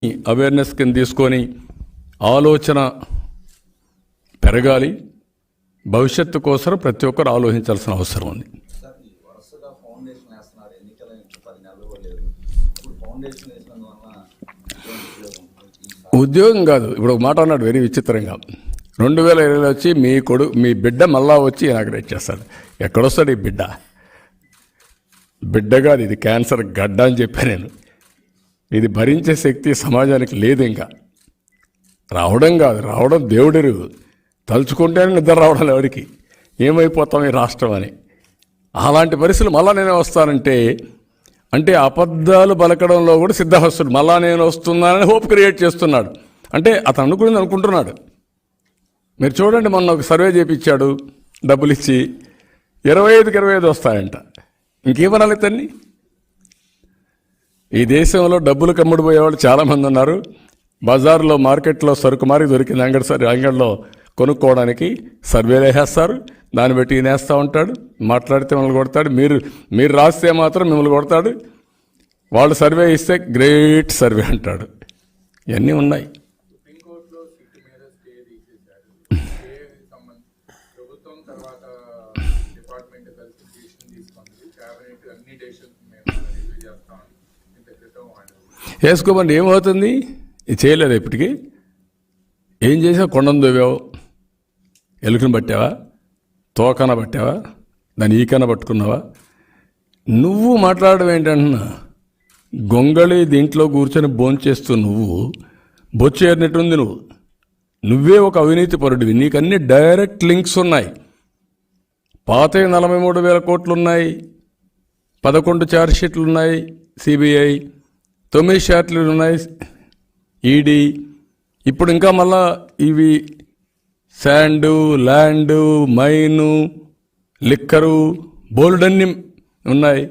Awareness కింద తీసుకొని ఆలోచన పెరగాలి. భవిష్యత్తు కోసం ప్రతి ఒక్కరు ఆలోచించాల్సిన అవసరం ఉంది. ఉద్యోగం కాదు. ఇప్పుడు ఒక మాట అన్నాడు వెరీ విచిత్రంగా, 2020 వచ్చి మీ బిడ్డ మళ్ళా వచ్చి ఇనాగ్రేట్ చేస్తాడు. ఎక్కడొస్తాడు ఈ బిడ్డ? బిడ్డ కాదు, ఇది క్యాన్సర్ గడ్డ అని చెప్పాను నేను. ఇది భరించే శక్తి సమాజానికి లేదు. ఇంకా రావడం కాదు, రావడం దేవుడెరుగు. తలుచుకుంటేనే నిద్ర రావడం ఎవరికి, ఏమైపోతాం ఈ రాష్ట్రం అని. అలాంటి పరిస్థితులు మళ్ళా నేనే వస్తానంటే, అంటే అబద్ధాలు పలకడంలో కూడా సిద్ధహస్తుడు. మళ్ళా నేను వస్తున్నానని హోప్ క్రియేట్ చేస్తున్నాడు. అంటే అతను అనుకునేది అనుకుంటున్నాడు. మీరు చూడండి, మొన్న ఒక సర్వే చేయించాడు డబ్బులు ఇచ్చి, 25కి 25 వస్తాయంట. ఇంకేమనాలి ఇతన్ని? ఈ దేశంలో డబ్బులు కమ్ముడిపోయేవాళ్ళు చాలామంది ఉన్నారు. బజార్లో మార్కెట్లో సరుకు మారి దొరికింది అంగడిలో కొనుక్కోవడానికి సర్వేలు వేసేస్తారు. దాన్ని బట్టి ఈయనేస్తూ ఉంటాడు. మాట్లాడితే మిమ్మల్ని కొడతాడు. మీరు రాస్తే మాత్రం మిమ్మల్ని కొడతాడు. వాళ్ళు సర్వే ఇస్తే గ్రేట్ సర్వే అంటాడు. ఇవన్నీ ఉన్నాయి. వేసుకోమండి, ఏమవుతుంది? ఇది చేయలేదు ఇప్పటికీ. ఏం చేసావు? కొండను దోవావు, ఎలుకను పట్టావా, తోకన పట్టావా, దాన్ని ఈకన పట్టుకున్నావా? నువ్వు మాట్లాడడం ఏంటంటున్నా? గొంగళి దీంట్లో కూర్చొని భోంచేస్తూ నువ్వు బొచ్చేరినట్టుంది. నువ్వే ఒక అవినీతి పరుడివి. నీకు అన్ని డైరెక్ట్ లింక్స్ ఉన్నాయి. పాత 43,000 కోట్లు ఉన్నాయి, 11 ఛార్జ్షీట్లు ఉన్నాయి సిబిఐ, 9 షార్ట్లు ఉన్నాయి ఈడీ. ఇప్పుడు ఇంకా మళ్ళా ఇవి శాండు, ల్యాండు, మైను, లిక్కరు, బోల్డన్ని ఉన్నాయి.